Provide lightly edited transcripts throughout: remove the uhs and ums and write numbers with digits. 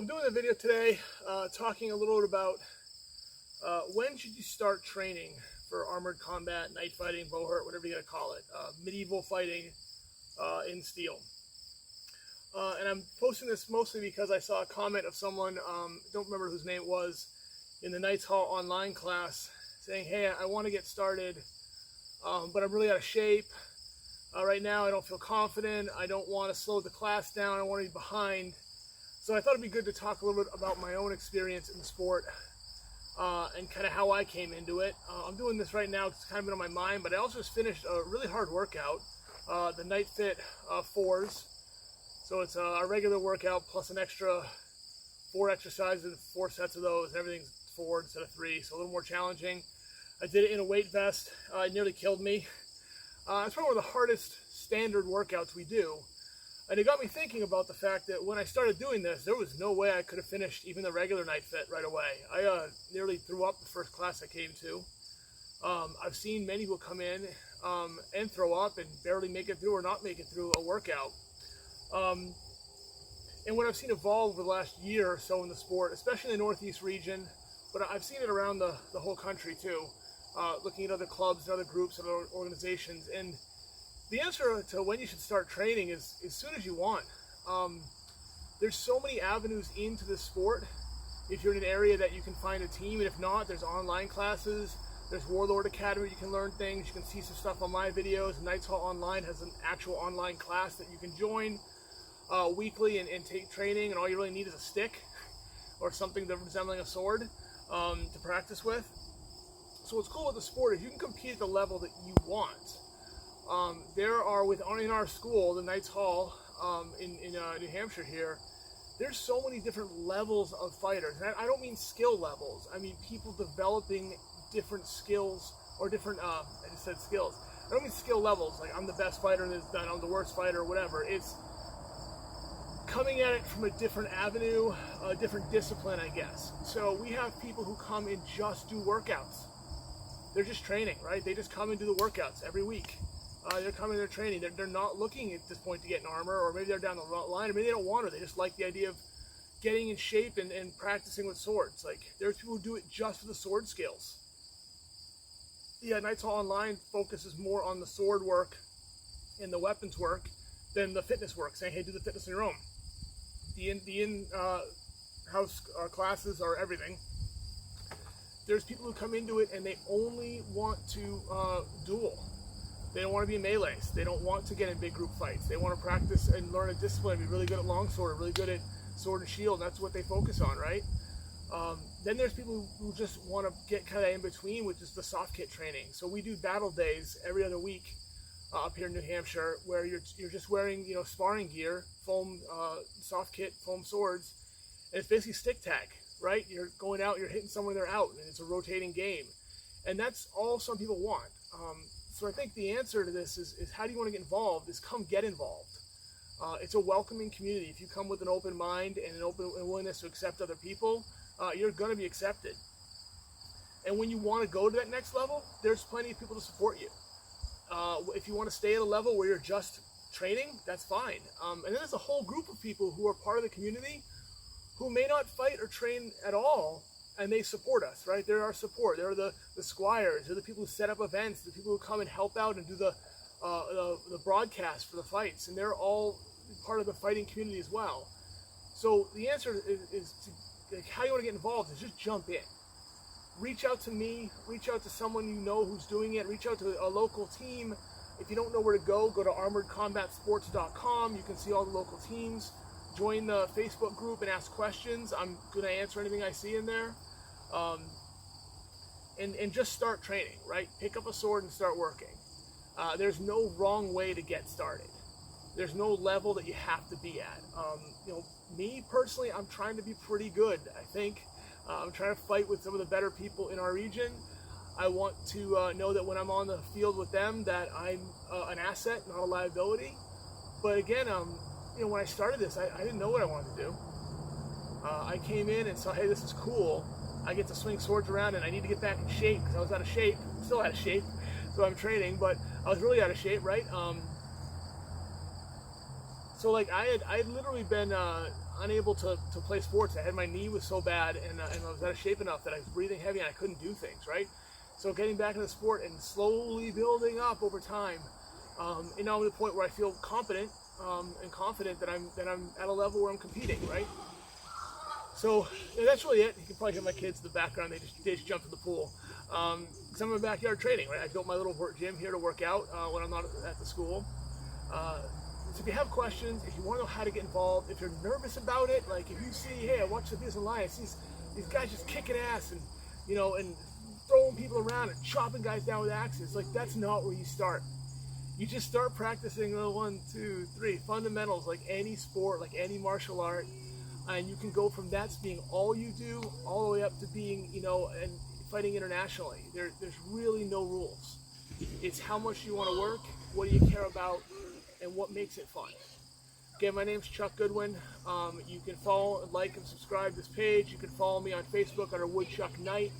So I'm doing a video today talking a little bit about when should you start training for armored combat, night fighting, bohurt, whatever you gotta call it, medieval fighting in steel. And I'm posting this mostly because I saw a comment of someone, don't remember whose name it was, in the Knights Hall online class saying, hey, I want to get started, but I'm really out of shape. Right now I don't feel confident, I don't want to slow the class down, I want to be behind. So I thought it'd be good to talk a little bit about my own experience in the sport and kind of how I came into it. I'm doing this right now, it's kind of been on my mind, but I also just finished a really hard workout, the Night Fit 4s. So it's a regular workout plus an extra 4 exercises, 4 sets of those, and everything's 4 instead of 3, so a little more challenging. I did it in a weight vest, it nearly killed me. It's probably one of the hardest standard workouts we do. And it got me thinking about the fact that when I started doing this, there was no way I could have finished even the regular Night Fit right away. I nearly threw up the first class I came to. I've seen many people come in and throw up and barely make it through or not make it through a workout. And what I've seen evolve over the last year or so in the sport, especially in the Northeast region, but I've seen it around the whole country too, looking at other clubs and other groups and other organizations. And the answer to when you should start training is as soon as you want. There's so many avenues into this sport. If you're in an area that you can find a team, and if not, there's online classes. There's Warlord Academy, you can learn things. You can see some stuff on my videos. Knights Hall Online has an actual online class that you can join weekly and take training, and all you really need is a stick or something resembling a sword to practice with. So what's cool with the sport is you can compete at the level that you want. There are, in our school, the Knights Hall in New Hampshire here, there's so many different levels of fighters. And I don't mean skill levels, I mean people developing different skills or different, I just said skills. I don't mean skill levels, like I'm the best fighter in this, I'm the worst fighter or whatever. It's coming at it from a different avenue, a different discipline, I guess. So we have people who come and just do workouts. They're just training, right? They just come and do the workouts every week. They're coming, they're training. They're not looking at this point to get in armor, or maybe they're down the line, or maybe they don't want to. They just like the idea of getting in shape and practicing with swords. Like, there's people who do it just for the sword skills. Yeah, Knights Hall Online focuses more on the sword work and the weapons work than the fitness work, saying, hey, do the fitness on your own. The in-house classes are everything. There's people who come into it and they only want to duel. They don't want to be in melees. They don't want to get in big group fights. They want to practice and learn a discipline, be really good at longsword, really good at sword and shield. That's what they focus on, right? Then there's people who just want to get kind of in between, which is the soft kit training. So we do battle days every other week up here in New Hampshire, where you're just wearing, sparring gear, foam soft kit, foam swords, and it's basically stick tag, right? You're going out, you're hitting someone, they're out, and it's a rotating game, and that's all some people want. So I think the answer to this is how do you want to get involved? Is come get involved. It's a welcoming community. If you come with an open mind and an open willingness to accept other people, you're going to be accepted. And when you want to go to that next level, there's plenty of people to support you. If you want to stay at a level where you're just training, that's fine. And then there's a whole group of people who are part of the community who may not fight or train at all, and they support us, right? They're our support. They're the squires. They're the people who set up events, the people who come and help out and do the broadcast for the fights, and they're all part of the fighting community as well. So the answer is to, like, how you want to get involved is just jump in. Reach out to me, reach out to someone you know who's doing it, reach out to a local team. If you don't know where to go to armoredcombatsports.com. You can see all the local teams. Join the Facebook group and ask questions. I'm going to answer anything I see in there. And just start training, right? Pick up a sword and start working. There's no wrong way to get started. There's no level that you have to be at. Me personally, I'm trying to be pretty good, I think. I'm trying to fight with some of the better people in our region. I want to know that when I'm on the field with them that I'm an asset, not a liability. But again, when I started this, I didn't know what I wanted to do. I came in and saw, hey, this is cool. I get to swing swords around and I need to get back in shape because I was out of shape. I'm still out of shape, so I'm training, but I was really out of shape, right? So like I had literally been unable to play sports. My knee was so bad, and I was out of shape enough that I was breathing heavy and I couldn't do things, right? So getting back into the sport and slowly building up over time, and now I'm at a point where I feel competent and confident that I'm at a level where I'm competing, right? So that's really it. You can probably hear my kids in the background. They just jumped in the pool. I'm in my backyard training, right? I built my little gym here to work out when I'm not at the school. So if you have questions, if you want to know how to get involved, if you're nervous about it, like if you see, hey, I watch the videos online, I see these guys just kicking ass and and throwing people around and chopping guys down with axes, like that's not where you start. You just start practicing the 1, 2, 3 fundamentals, like any sport, like any martial art, and you can go from that being all you do all the way up to being, and fighting internationally. There's really no rules. It's how much you want to work, what do you care about, and what makes it fun. Again, my name's Chuck Goodwin. You can follow, like, and subscribe this page. You can follow me on Facebook under Woodchuck Knight.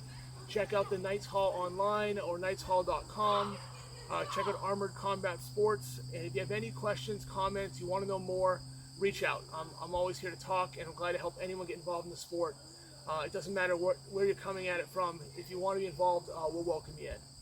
Check out the Knights Hall online or knightshall.com. Check out Armored Combat Sports. And if you have any questions, comments, you want to know more, reach out. I'm always here to talk, and I'm glad to help anyone get involved in the sport. It doesn't matter where you're coming at it from. If you want to be involved, we'll welcome you in.